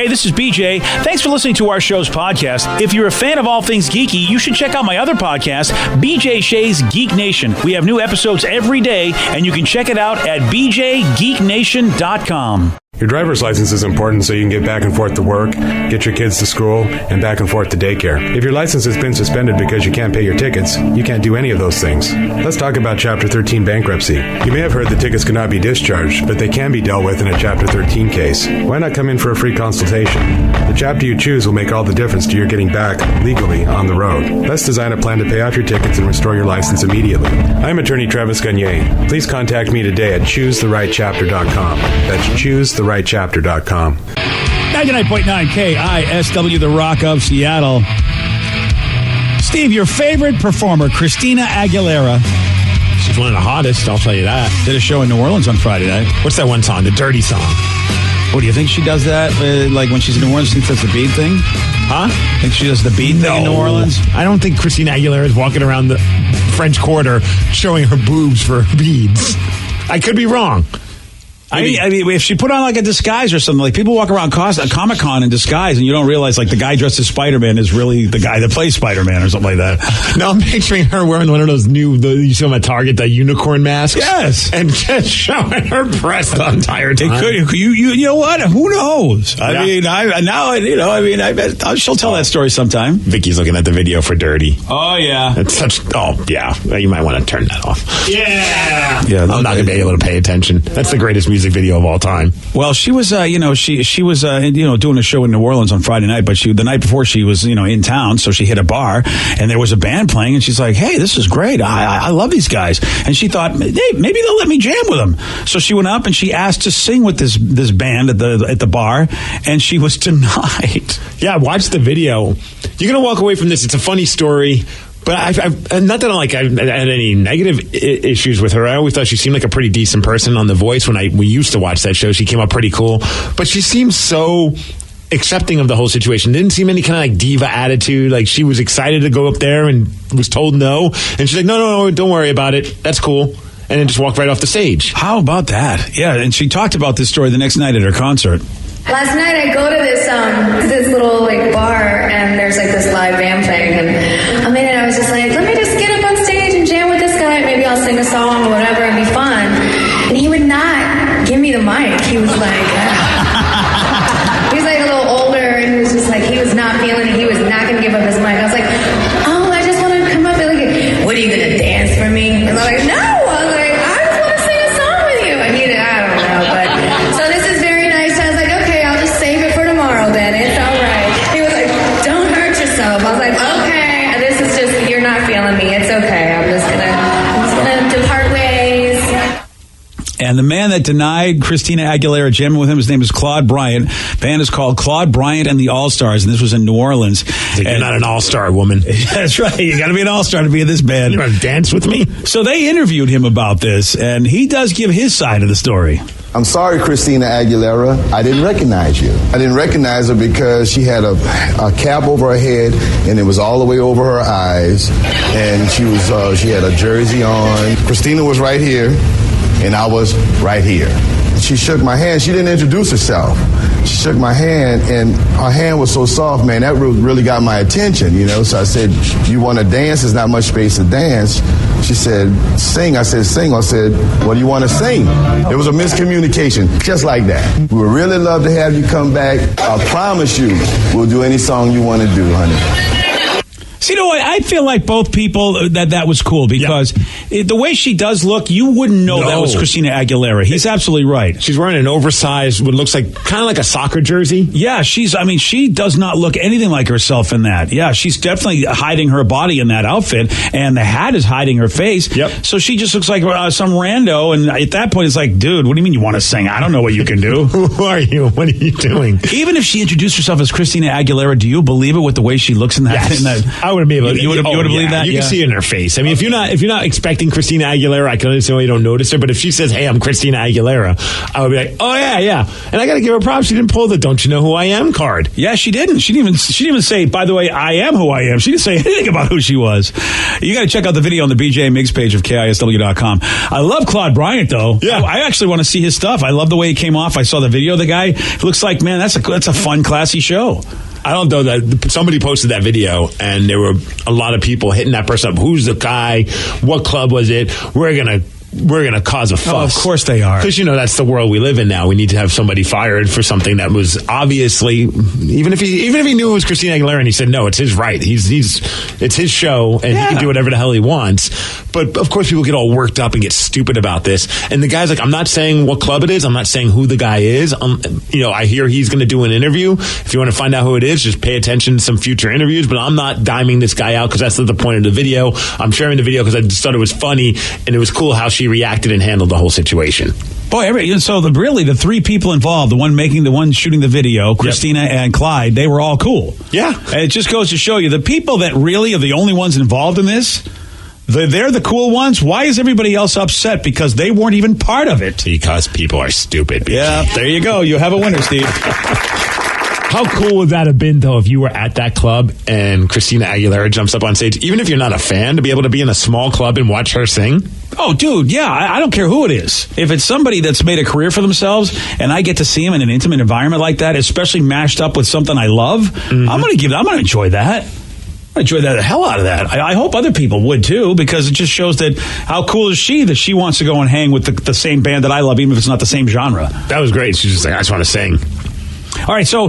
Hey, this is BJ. Thanks for listening to our show's podcast. If you're a fan of all things geeky, you should check out my other podcast, BJ Shea's Geek Nation. We have new episodes every day, and you can check it out at bjgeeknation.com. Your driver's license is important so you can get back and forth to work, get your kids to school, and back and forth to daycare. If your license has been suspended because you can't pay your tickets, you can't do any of those things. Let's talk about Chapter 13 bankruptcy. You may have heard that tickets cannot be discharged, but they can be dealt with in a Chapter 13 case. Why not come in for a free consultation? The chapter you choose will make all the difference to your getting back legally on the road. Let's design a plan to pay off your tickets and restore your license immediately. I'm attorney Travis Gagne. Please contact me today at choosetherightchapter.com. That's choosetherightchapter.com. 99.9 KISW, the Rock of Seattle. Steve, your favorite performer, Christina Aguilera. She's one of the hottest, I'll tell you that. Did a show in New Orleans on Friday night. What's that one song? The Dirty song. What, do you think she does that? Like when she's in New Orleans, thinks that's the bead thing? Huh? Think she does the bead thing in New Orleans? I don't think Christina Aguilera is walking around the French Quarter showing her boobs for beads. I could be wrong. I mean, if she put on like a disguise or something, like people walk around Comic-Con in disguise and you don't realize like the guy dressed as Spider-Man is really the guy that plays Spider-Man or something like that. No, I'm picturing her wearing one of those you see them at Target, the unicorn masks. Yes. And just showing her breast the entire time. It could, you know what? Who knows? I bet she'll tell that story sometime. Vicky's looking at the video for Dirty. Oh, yeah. It's yeah. You might want to turn that off. Yeah. I'm not going to be able to pay attention. That's the greatest music video of all time. Well, she was, she was, doing a show in New Orleans on Friday night, but the night before she was, in town, so she hit a bar, and there was a band playing, and she's like, hey, this is great. I love these guys. And she thought, hey, maybe they'll let me jam with them. So she went up and she asked to sing with this band at the bar, and she was denied. Yeah, watch the video. You're going to walk away from this. It's a funny story. But I've not that I had any negative issues with her. I always thought she seemed like a pretty decent person on The Voice when we used to watch that show. She came up pretty cool. But she seemed so accepting of the whole situation. Didn't seem any kind of like diva attitude. Like she was excited to go up there and was told no. And she's like, no, don't worry about it. That's cool. And then just walked right off the stage. How about that? Yeah, and she talked about this story the next night at her concert. Last night I go to this little bar and there's like this live band playing and I'm in it. I was just like, let me just get up on stage and jam with this guy. Maybe I'll sing a song or whatever and be fun. And he would not give me the mic. He was like, he was like a little older and he was just like, he was not feeling it. He was not going to give up his mic. I was like, oh, I just want to come up and like, what are you going to dance for me? And I'm like, no. I was like, I just want to sing a song with you. And he did, I don't know. But so this is very nice. I was like, okay, I'll just save it for tomorrow then. It's all right. He was like, don't hurt yourself. I was like, okay, this is just, you're not feeling me. It's okay. I'm just gonna depart ways. And the man that denied Christina Aguilera jamming with him, his name is Claude Bryant. Band is called Claude Bryant and the All-Stars, and this was in New Orleans. You're not an all-star, woman. That's right. You got to be an all-star to be in this band. You want to dance with me? So they interviewed him about this, and he does give his side of the story. I'm sorry, Christina Aguilera. I didn't recognize you. I didn't recognize her because she had a cap over her head, and it was all the way over her eyes, and she had a jersey on. Christina was right here, and I was right here. She shook my hand. She didn't introduce herself. She shook my hand, and her hand was so soft, man, that really got my attention, So I said, you want to dance? There's not much space to dance. She said, sing. I said, sing. I said, what do you want to sing? It was a miscommunication, just like that. We would really love to have you come back. I promise you, we'll do any song you want to do, honey. See, I feel like both people that was cool because the way she does look, you wouldn't know that was Christina Aguilera. He's absolutely right. She's wearing an oversized, what looks like kind of like a soccer jersey. Yeah, she does not look anything like herself in that. Yeah, she's definitely hiding her body in that outfit, and the hat is hiding her face. Yep. So she just looks like some rando, and at that point, it's like, dude, what do you mean you want to sing? I don't know what you can do. Who are you? What are you doing? Even if she introduced herself as Christina Aguilera, do you believe it with the way she looks in that? Yes. I wouldn't be able to. You would have believed that? You can see it in her face. I mean, if you're not expecting Christina Aguilera, I can understand why you don't notice her. But if she says, "Hey, I'm Christina Aguilera," I would be like, "Oh yeah." And I got to give her props. She didn't pull the "Don't you know who I am" card. Yeah, she didn't. She didn't even say, "By the way, I am who I am." She didn't say anything about who she was. You got to check out the video on the BJ Miggs page of KISW.com. I love Claude Bryant though. Yeah, I actually want to see his stuff. I love the way he came off. I saw the video of the guy. It looks like, man, that's a fun, classy show. I don't know that somebody posted that video and there were a lot of people hitting that person up. Who's the guy? What club was it? We're gonna cause a fuss. Oh, of course they are. Because, that's the world we live in now. We need to have somebody fired for something that was obviously, even if he knew it was Christina Aguilera and he said, no, it's his right. It's his show and he can do whatever the hell he wants. But of course people get all worked up and get stupid about this. And the guy's like, I'm not saying what club it is. I'm not saying who the guy is. I hear he's going to do an interview. If you want to find out who it is, just pay attention to some future interviews. But I'm not diming this guy out because that's not the point of the video. I'm sharing the video because I just thought it was funny and it was cool how she reacted and handled the whole situation. Boy, so the three people involved, the one shooting the video, Christina and Clyde, they were all cool. Yeah. And it just goes to show you, the people that really are the only ones involved in this, they're the cool ones. Why is everybody else upset? Because they weren't even part of it. Because people are stupid. Yeah, there you go. You have a winner, Steve. How cool would that have been, though, if you were at that club and Christina Aguilera jumps up on stage, even if you're not a fan, to be able to be in a small club and watch her sing? Oh, dude, yeah. I don't care who it is. If it's somebody that's made a career for themselves and I get to see them in an intimate environment like that, especially mashed up with something I love, I'm going to enjoy that. I enjoy the hell out of that. I hope other people would, too, because it just shows that how cool is she that she wants to go and hang with the same band that I love, even if it's not the same genre. That was great. She's just like, I just want to sing. All right, so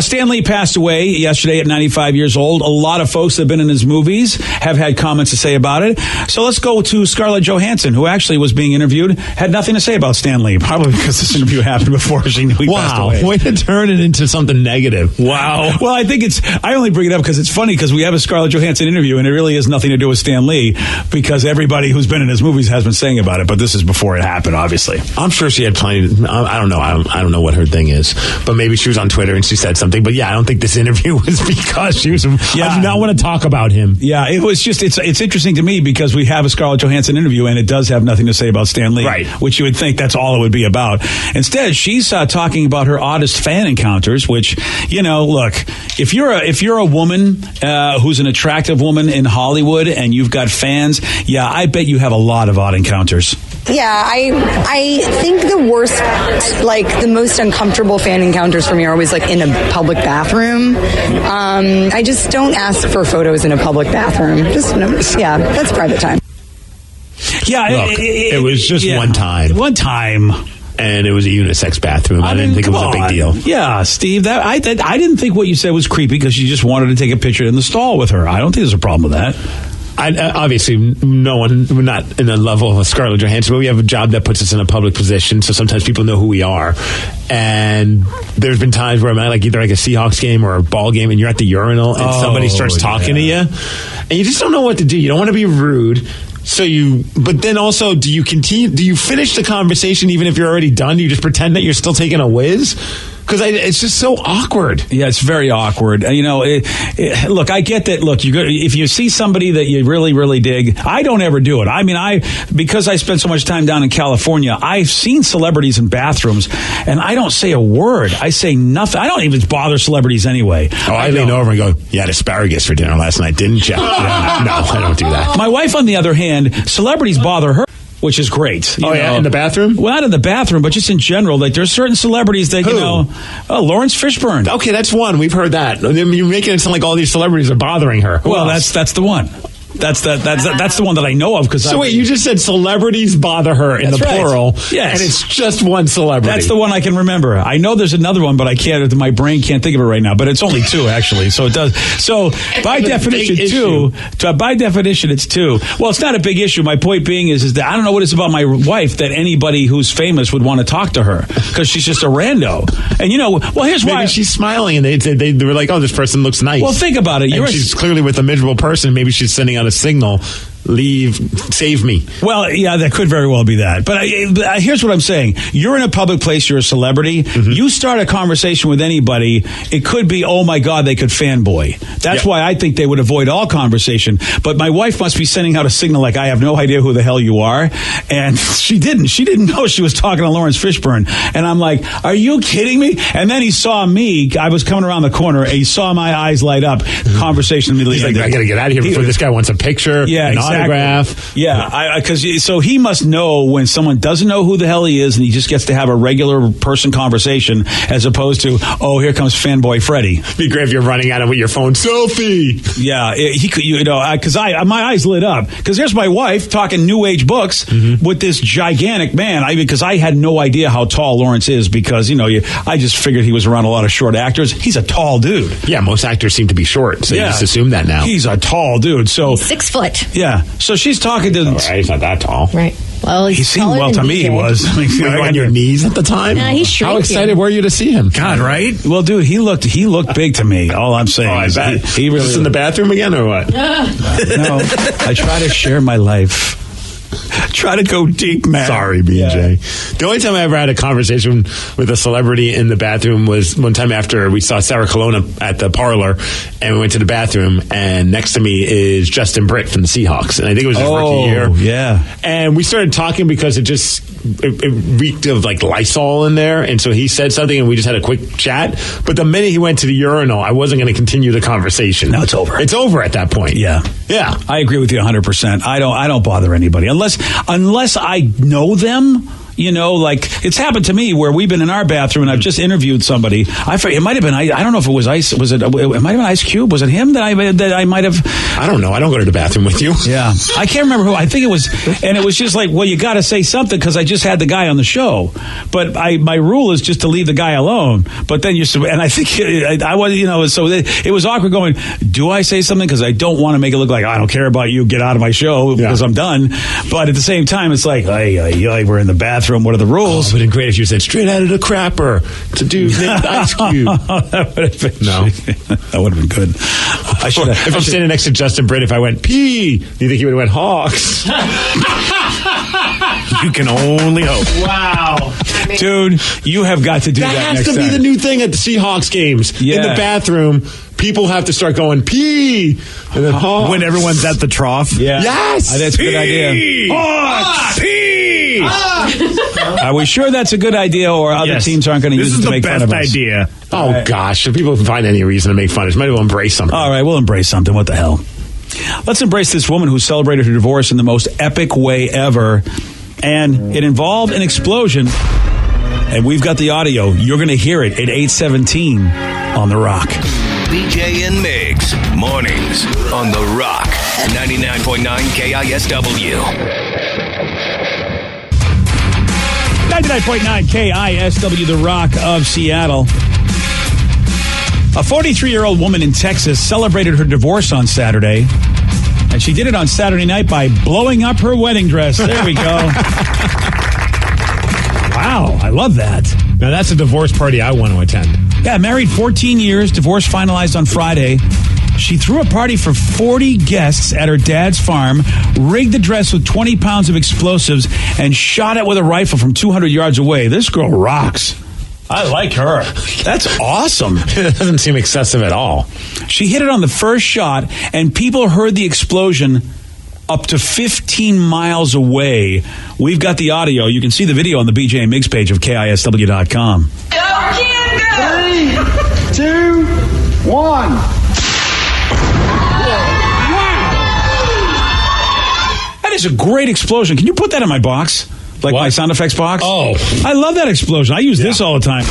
Stan Lee passed away yesterday at 95 years old. A lot of folks that have been in his movies have had comments to say about it. So let's go to Scarlett Johansson, who actually was being interviewed, had nothing to say about Stan Lee, probably because this interview happened before she knew he passed away. Wow, way to turn it into something negative. Wow. Well, I only bring it up because it's funny because we have a Scarlett Johansson interview and it really has nothing to do with Stan Lee because everybody who's been in his movies has been saying about it, but this is before it happened, obviously. I'm sure she had plenty. I don't know. I don't know what her thing is, but maybe she was on Twitter and she said something. But yeah, I don't think this interview was because she was. I do not want to talk about him. Yeah, it was just it's interesting to me because we have a Scarlett Johansson interview and it does have nothing to say about Stan Lee, right? Which you would think that's all it would be about. Instead, she's talking about her oddest fan encounters. Which look, if you're a woman who's an attractive woman in Hollywood and you've got fans, yeah, I bet you have a lot of odd encounters. Yeah, I think the worst, the most uncomfortable fan encounters for me are always in a public bathroom. I just don't ask for photos in a public bathroom. That's private time. Yeah, look, it was just one time. One time. And it was a unisex bathroom. I didn't think it was a big deal. Yeah, Steve, I didn't think what you said was creepy because you just wanted to take a picture in the stall with her. I don't think there's a problem with that. Obviously, we're not in the level of Scarlett Johansson, but we have a job that puts us in a public position, so sometimes people know who we are. And there's been times where I'm at either a Seahawks game or a ball game, and you're at the urinal, and somebody starts talking to you, and you just don't know what to do. You don't want to be rude. But then also, do you continue? Do you finish the conversation even if you're already done? Do you just pretend that you're still taking a whiz? Because it's just so awkward. Yeah, it's very awkward. Look, I get that. Look, if you see somebody that you really, really dig, I don't ever do it. I mean, because I spent so much time down in California, I've seen celebrities in bathrooms, and I don't say a word. I say nothing. I don't even bother celebrities anyway. Oh, I lean over and go, "You had asparagus for dinner last night, didn't you?" No, I don't do that. My wife, on the other hand, celebrities bother her, which is great. In the bathroom? Well, not in the bathroom, but just in general. There's certain celebrities that, Lawrence Fishburne. Okay, that's one. We've heard that. You're making it sound like all these celebrities are bothering her. Well, that's the one. That's the one that I know of. Wait, you just said celebrities bother her in the plural. Yes. And it's just one celebrity. That's the one I can remember. I know there's another one, but my brain can't think of it right now. But it's only two, actually. So it does. So by definition, it's two. Well, it's not a big issue. My point being is that I don't know what it's about my wife that anybody who's famous would want to talk to her because she's just a rando. And here's why. Maybe she's smiling and they were like, "Oh, this person looks nice." Well, think about it. She's clearly with a miserable person. Maybe she's sending out a signal. leave, save me. Well, yeah, that could very well be that. But here's what I'm saying. You're in a public place. You're a celebrity. You start a conversation with anybody, it could be, oh, my God, they could fanboy. That's why I think they would avoid all conversation. But my wife must be sending out a signal like, I have no idea who the hell you are. And she didn't. She didn't know she was talking to Lawrence Fishburne. And I'm like, are you kidding me? And then he saw me. I was coming around the corner, and he saw my eyes light up. Conversation immediately. He's like, I got to get out of here before this guy wants a picture, an autograph. Yeah, so he must know when someone doesn't know who the hell he is, and he just gets to have a regular person conversation, as opposed to, oh, here comes fanboy Freddie. It'd be great if you're running at him with your phone selfie. Yeah, he could, because my eyes lit up because there's my wife talking new age books with this gigantic man. Because I had no idea how tall Lawrence is because I just figured he was around a lot of short actors. He's a tall dude. Yeah, most actors seem to be short, so you just assume that now. He's a tall dude. So he's 6 foot. Yeah, so she's talking to. All right, he's not that tall. Right. Well, he seemed well to me. He was. Were you on your knees at the time? Nah, he's shrinking. How excited were you to see him? God, right? Well, dude, he looked big to me. All I'm saying I is bet. he really. Just in the bathroom again, or what? No, I try to share my life. Try to go deep, man. Sorry, BJ. The only time I ever had a conversation with a celebrity in the bathroom was one time after we saw Sarah Colonna at the parlor, and we went to the bathroom, and next to me is Justin Britt from the Seahawks, and I think it was his rookie year. Yeah. And we started talking because it reeked of like Lysol in there, and so he said something, and we just had a quick chat. But the minute he went to the urinal, I wasn't going to continue the conversation. No, it's over. It's over at that point. Yeah. I agree with you 100%. I don't bother anybody unless I know them. Like it's happened to me where we've been in our bathroom and I've just interviewed somebody. It might have been. I don't know if it was Ice. Was it? It might have been Ice Cube. Was it him that I might have? I don't know. I don't go to the bathroom with you. Yeah, I can't remember who. I think it was, and it was just like, well, you got to say something because I just had the guy on the show. But my rule is just to leave the guy alone. But then and I think I was, so it was awkward going. Do I say something because I don't want to make it look like I don't care about you? Get out of my show because I'm done. But at the same time, it's like, hey, we're in the bathroom. What are the rules? It would have been great if you said straight out of the crapper to do Ice Cube. That would have been that would have been good. If I'm standing next to Justin Britt, if I went pee, do you think he would have went Hawks? You can only hope. Wow, dude, you have got to do that. That has to be the new thing at the Seahawks games. Yeah. In the bathroom, people have to start going pee, and then Hawks. When everyone's at the trough. Yeah. Yes, that's a good idea. Hawks, pee. Are we sure that's a good idea, or other teams aren't going to use it to make fun of us? This is the best idea. Oh, gosh. If people can find any reason to make fun of us, might as well embrace something. All right, we'll embrace something. What the hell? Let's embrace this woman who celebrated her divorce in the most epic way ever. And it involved an explosion. And we've got the audio. You're going to hear it at 8:17 on The Rock. BJ and Migs, mornings on The Rock, 99.9 KISW. 99.9 KISW, The Rock of Seattle. A 43-year-old woman in Texas celebrated her divorce on Saturday, and she did it on Saturday night by blowing up her wedding dress. There we go. Wow, I love that. Now, that's a divorce party I want to attend. Yeah, married 14 years, divorce finalized on Friday. She threw a party for 40 guests at her dad's farm, rigged the dress with 20 pounds of explosives, and shot it with a rifle from 200 yards away. This girl rocks. I like her. That's awesome. It doesn't seem excessive at all. She hit it on the first shot, and people heard the explosion up to 15 miles away. We've got the audio. You can see the video on the BJ and Migs page of KISW.com. 3, 2, 1. That is a great explosion. Can you put that in my box? Like my sound effects box? Oh. I love that explosion. I use this all the time.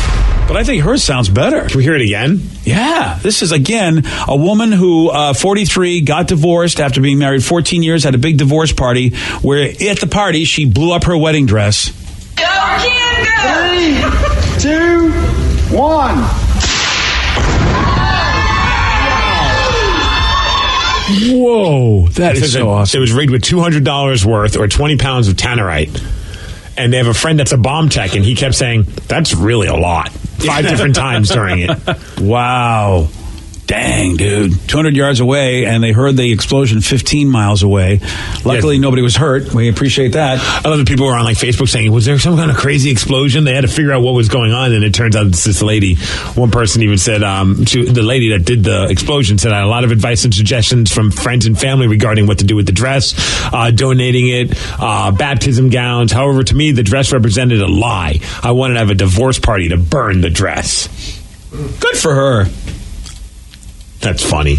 But I think hers sounds better. Can we hear it again? Yeah. This is, again, a woman who, 43, got divorced after being married 14 years, had a big divorce party, where at the party, she blew up her wedding dress. 3, 2, 1. Whoa. That is so awesome. It was rigged with $200 worth or 20 pounds of tannerite. And they have a friend that's a bomb tech, and he kept saying, that's really a lot. 5 different times during it. Wow. Dang, dude. 200 yards away, and they heard the explosion 15 miles away. Luckily, nobody was hurt. We appreciate that. I love that people were on like Facebook saying, was there some kind of crazy explosion? They had to figure out what was going on, and it turns out it's this lady. One person even said, the lady that did the explosion said, I had a lot of advice and suggestions from friends and family regarding what to do with the dress, donating it, baptism gowns. However, to me, the dress represented a lie. I wanted to have a divorce party to burn the dress. Good for her. That's funny.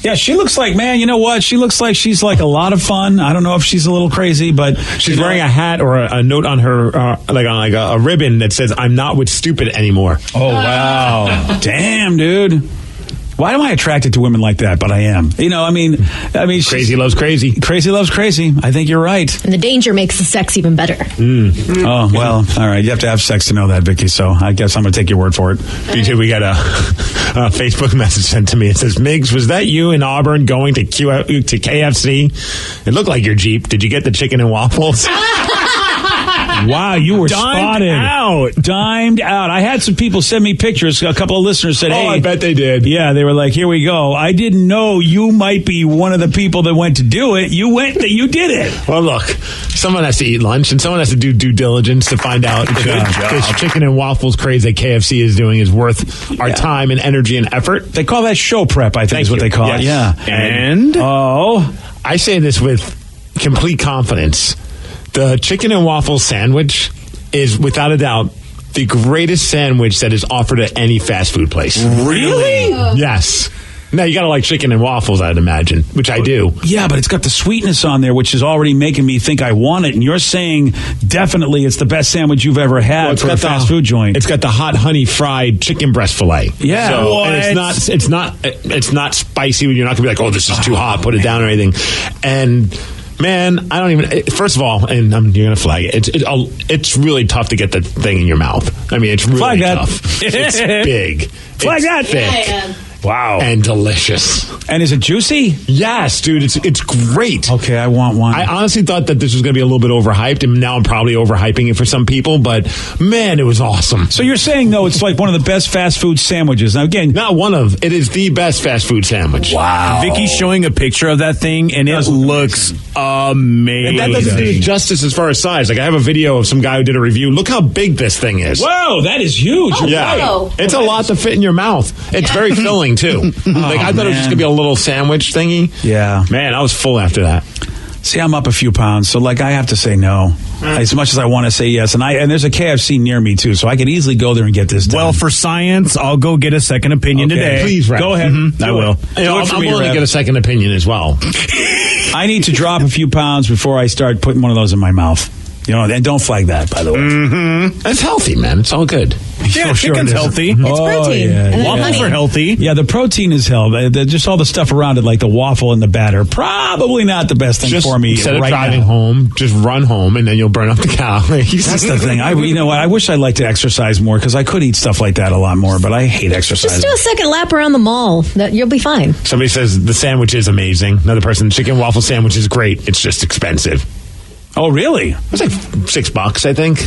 Yeah, she looks like, man, you know what? She looks like she's like a lot of fun. I don't know if she's a little crazy, but she's wearing a hat or a note on her, like a ribbon that says, I'm not with stupid anymore. Oh, wow. Damn, dude. Why am I attracted to women like that? But I am. You know, I mean, crazy loves crazy. Crazy loves crazy. I think you're right. And the danger makes the sex even better. Oh, well, all right. You have to have sex to know that, Vicky. So I guess I'm going to take your word for it. BJ, we got a Facebook message sent to me. It says, Miggs, was that you in Auburn going to KFC? It looked like your Jeep. Did you get the chicken and waffles? Wow, you were spotted. Dimed out. I had some people send me pictures. A couple of listeners said, hey. I bet they did. Yeah, they were like, here we go. I didn't know you might be one of the people that went to do it. You did it. Well, look, someone has to eat lunch and someone has to do due diligence to find out if this chicken and waffles craze that KFC is doing is worth our time and energy and effort. They call that show prep, I think is what they call it. Yeah. And I say this with complete confidence. The chicken and waffle sandwich is, without a doubt, the greatest sandwich that is offered at any fast food place. Really? Yes. Now, you got to like chicken and waffles, I'd imagine, which I do. Yeah, but it's got the sweetness on there, which is already making me think I want it. And you're saying definitely it's the best sandwich you've ever had for a fast food joint. It's got the hot honey fried chicken breast fillet. Yeah. So, and it's not spicy. You're not going to be like, oh, this is too hot, put it down or anything. And... man, I don't even. First of all, and you're gonna flag it. It's really tough to get the thing in your mouth. I mean, it's really tough. It's big. Flag that. Thick. Yeah. Wow. And delicious. And is it juicy? Yes, dude. It's great. Okay, I want one. I honestly thought that this was going to be a little bit overhyped, and now I'm probably overhyping it for some people, but man, it was awesome. So you're saying, though, it's like one of the best fast food sandwiches. Now, again, not one of. It is the best fast food sandwich. Wow. Vicky's showing a picture of that thing, and it looks amazing. And that doesn't do it justice as far as size. Like, I have a video of some guy who did a review. Look how big this thing is. Whoa, that is huge. Oh, yeah. wow. It's a lot to fit in your mouth. It's very filling, too. Like, I thought it was just going to be a little sandwich thingy. Yeah. Man, I was full after that. See, I'm up a few pounds, so like I have to say no. As much as I want to say yes, and there's a KFC near me too, so I could easily go there and get this done. Well, for science, I'll go get a second opinion today. Please, Rev. Go ahead. I will. I'm willing to get a second opinion as well. I need to drop a few pounds before I start putting one of those in my mouth. You know, and don't flag that, by the way. Mm-hmm. It's healthy, man. It's all good. Yeah, chicken's healthy. It's protein. Yeah, And then Waffles honey. are healthy. Yeah, the protein is healthy. Just all the stuff around it, like the waffle and the batter, probably not the best thing Just for me instead right of driving now. home, just run home, and then you'll burn up the calories. That's the thing. You know what? I wish I'd like to exercise more because I could eat stuff like that a lot more, but I hate exercise. Just do a second lap around the mall. You'll be fine. Somebody says the sandwich is amazing. Another person, chicken waffle sandwich is great. It's just expensive. Oh, really? It's like $6, I think.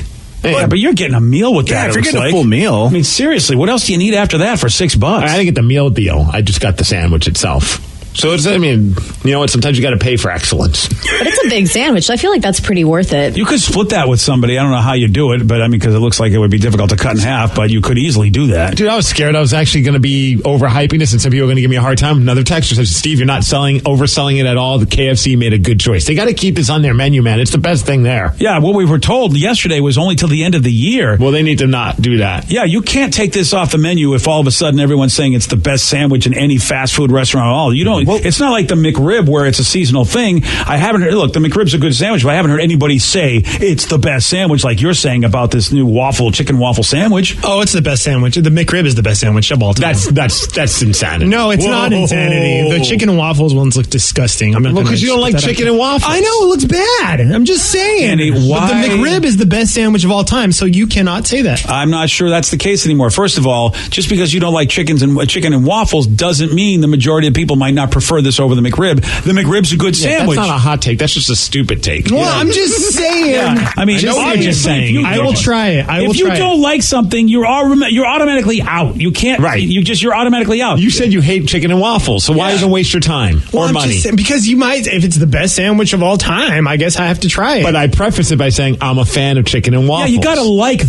Yeah, but you're getting a meal with that. Yeah, if you're it looks getting a like. full meal. I mean, seriously, what else do you need after that for $6? I didn't get the meal deal. I just got the sandwich itself. So it's, I mean, you know what? Sometimes you got to pay for excellence. But it's a big sandwich. I feel like that's pretty worth it. You could split that with somebody. I don't know how you do it, but I mean, because it looks like it would be difficult to cut in half, but you could easily do that. Dude, I was scared I was actually going to be overhyping this and some people are going to give me a hard time. Another texter says, Steve, you're not overselling it at all. The KFC made a good choice. They got to keep this on their menu, man. It's the best thing there. Yeah, what we were told yesterday was only till the end of the year. Well, they need to not do that. Yeah, you can't take this off the menu if all of a sudden everyone's saying it's the best sandwich in any fast food restaurant at all. You don't. Well, it's not like the McRib where it's a seasonal thing. I haven't heard, look, the McRib's a good sandwich, but I haven't heard anybody say it's the best sandwich like you're saying about this new chicken waffle sandwich. Oh, it's the best sandwich. The McRib is the best sandwich of all time. That's insanity. No, it's not insanity. The chicken and waffles ones look disgusting. I'm not because you don't like chicken and waffles. I know, it looks bad. I'm just saying. Andy, why? But the McRib is the best sandwich of all time, so you cannot say that. I'm not sure that's the case anymore. First of all, just because you don't like chicken and waffles doesn't mean the majority of people might not prefer this over the McRib. The McRib's a good sandwich. That's not a hot take. That's just a stupid take. Well, I'm just saying. Yeah. I mean, I'm just saying. I will try it. If you don't like something, you're automatically out. You can't. Right. You're automatically out. You said you hate chicken and waffles, so why even waste your time or money? Because you might, if it's the best sandwich of all time, I guess I have to try it. But I preface it by saying I'm a fan of chicken and waffles. Yeah, you got to like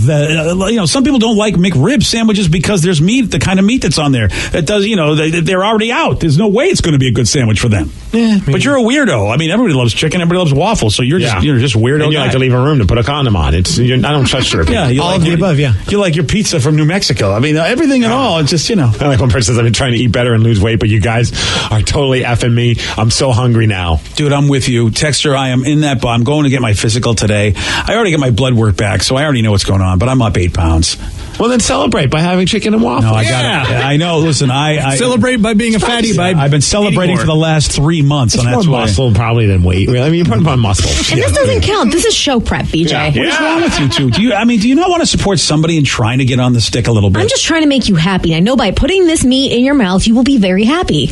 some people don't like McRib sandwiches because there's meat, the kind of meat that's on there. That does, they're already out. There's no way it's going to be a good sandwich for them. Yeah, but you're a weirdo. I mean, everybody loves chicken, everybody loves waffles, so you're just weirdo. And you like to leave a room to put a condom on. I don't trust your opinion. Yeah, you all like of the above, yeah. You like your pizza from New Mexico. I mean, everything at all. It's just, I like one person says I've been trying to eat better and lose weight, but you guys are totally effing me. I'm so hungry now. Dude, I'm with you. Texter, I am in that. I'm going to get my physical today. I already get my blood work back, so I already know what's going on, but I'm up 8 pounds. Well, then celebrate by having chicken and waffles. No, I got it. I know. Listen, I celebrate by being a fatty. I've been celebrating for the last 3 months. It's and more that's why. muscle probably than weight. I mean, you put on muscle. And this doesn't count. This is show prep, BJ. Yeah. What is wrong with you two? Do you not want to support somebody in trying to get on the stick a little bit? I'm just trying to make you happy. I know by putting this meat in your mouth, you will be very happy.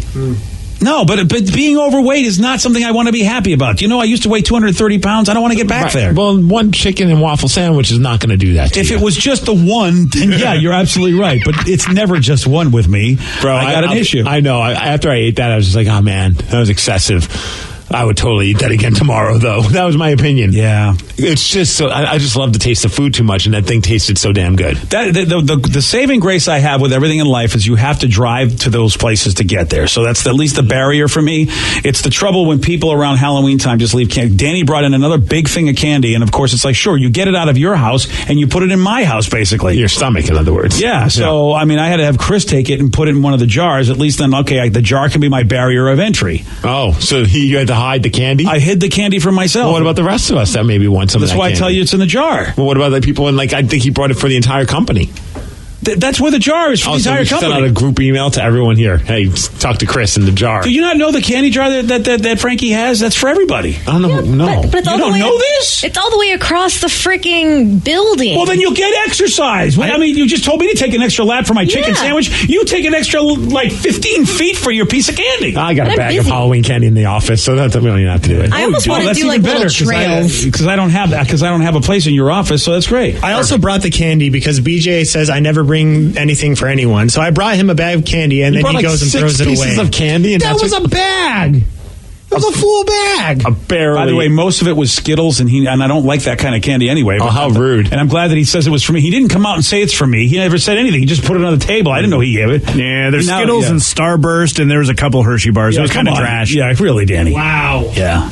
No, but being overweight is not something I want to be happy about. I used to weigh 230 pounds. I don't want to get back there. Well, one chicken and waffle sandwich is not going to do that to If you. it was just the one, then yeah, you're absolutely right. But it's never just one with me. Bro, I got an issue. I know. After I ate that, I was just like, oh, man, that was excessive. I would totally eat that again tomorrow, though. That was my opinion. Yeah. It's just so, I just love the taste of food too much, and that thing tasted so damn good. The saving grace I have with everything in life is you have to drive to those places to get there. So that's at least the barrier for me. It's the trouble when people around Halloween time just leave candy. Danny brought in another big thing of candy, and of course it's like, sure, you get it out of your house, and you put it in my house, basically. Your stomach, in other words. Yeah, so, I mean, I had to have Chris take it and put it in one of the jars. At least then, okay, the jar can be my barrier of entry. Oh, so you had to hide the candy? I hid the candy from myself. Well, what about the rest of us that maybe want some of that That's why candy? I tell you it's in the jar. Well, what about the people in, I think he brought it for the entire company. That's where the jar is for the entire company. Send out a group email to everyone here. Hey, talk to Chris in the jar. Do you not know the candy jar that Frankie has? That's for everybody. I don't know. No. But it's You all don't the way, know this? It's all the way across the freaking building. Well, then you'll get exercise. I mean, you just told me to take an extra lap for my chicken sandwich. You take an extra, 15 feet for your piece of candy. I got But a I'm bag of busy. Halloween candy in the office, so that we don't even have to do it. I almost want to that's do even little trails. Because I don't have that. Because I don't have a place in your office, so that's great. I also brought the candy because BJ says I never bring anything for anyone. So I brought him a bag of candy, and then he goes and throws it away. 6 pieces of candy, and That was a bag. That was a full bag. barely. By the way, most of it was Skittles, and I don't like that kind of candy anyway. Oh, how rude. And I'm glad that he says it was for me. He didn't come out and say it's for me. He never said anything. He just put it on the table. I didn't know he gave it. Yeah, there's Now- Skittles yeah. and Starburst, and there was a couple Hershey bars. Yeah, it was kind of come on. trash. Yeah, really, Danny. Wow. Yeah.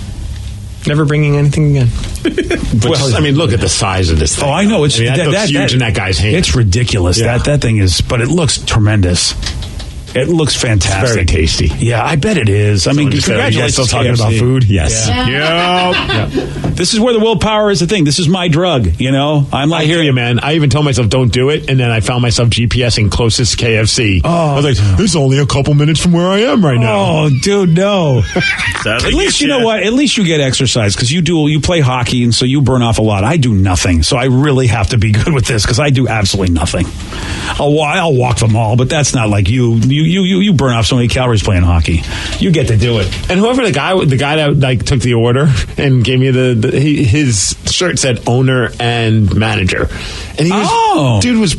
Never bringing anything again. Well, I mean, look at the size of this thing. Oh, I know. It's that looks huge in that guy's hand. It's ridiculous. Yeah. That thing is, but it looks tremendous. It looks fantastic. Very tasty. Yeah, I bet it is. I mean, You guys congratulations. still talking KFC. about food? Yes. Yep. This is where the willpower is the thing. This is my drug. I'm like, I hear you, man. I even told myself don't do it, and then I found myself GPSing closest KFC. I was like, this is only a couple minutes from where I am right now. Oh, dude, no. At least you know what? At least you get exercise because you play hockey, and so you burn off a lot. I do nothing, so I really have to be good with this because I do absolutely nothing. I'll walk the mall, but that's not like you. You burn off so many calories playing hockey. You get to do it. And whoever the guy that took the order and gave me his shirt said owner and manager, and he was dude was.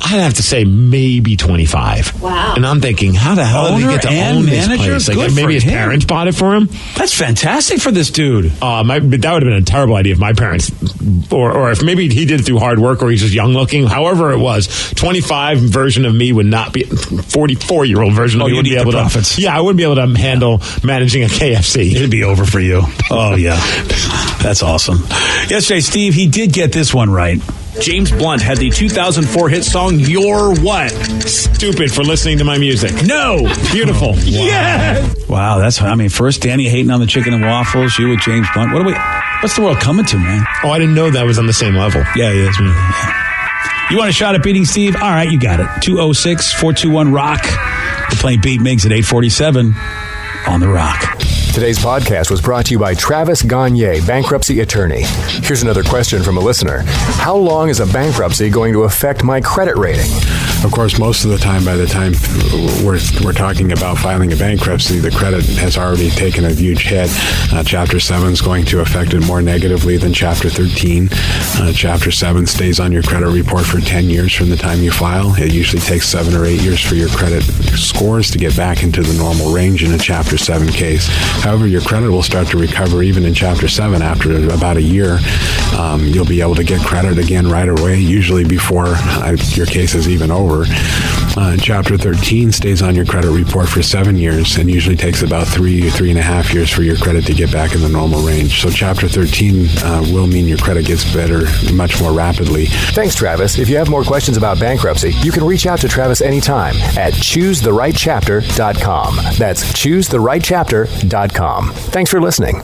I'd have to say maybe 25. Wow. And I'm thinking, how the hell did he get to own this place? Good Maybe for his him. parents bought it for him? That's fantastic for this dude. That would have been a terrible idea if my parents, or if maybe he did it through hard work or he's just young looking. However it was, 25 version of me would not be, 44-year-old version of me would be able to. Profits. Yeah, I wouldn't be able to handle managing a KFC. It'd be over for you. Oh, yeah. That's awesome. Yesterday, Steve, he did get this one right. James Blunt had the 2004 hit song "You're What." Stupid for listening to my music. No. Beautiful. Wow. Yeah. Wow, first Danny hating on the chicken and waffles, you with James Blunt. What's the world coming to, man? Oh, I didn't know that was on the same level. Yeah, it is. Yeah. You want a shot at beating Steve? All right, you got it. 206-421-ROCK. We're playing Beat Migs at 847 on The Rock. Today's podcast was brought to you by Travis Gagne, bankruptcy attorney. Here's another question from a listener. How long is a bankruptcy going to affect my credit rating? Of course, most of the time, by the time we're talking about filing a bankruptcy, the credit has already taken a huge hit. Chapter 7 is going to affect it more negatively than Chapter 13. Chapter 7 stays on your credit report for 10 years from the time you file. It usually takes 7 or 8 years for your credit scores to get back into the normal range in a Chapter 7 case. However, your credit will start to recover even in Chapter 7 after about a year. You'll be able to get credit again right away, usually before your case is even over. Chapter 13 stays on your credit report for 7 years and usually takes about 3.5 years for your credit to get back in the normal range. So Chapter 13 will mean your credit gets better much more rapidly. Thanks, Travis. If you have more questions about bankruptcy, you can reach out to Travis anytime at choosetherightchapter.com. That's choosetherightchapter.com. Thanks for listening.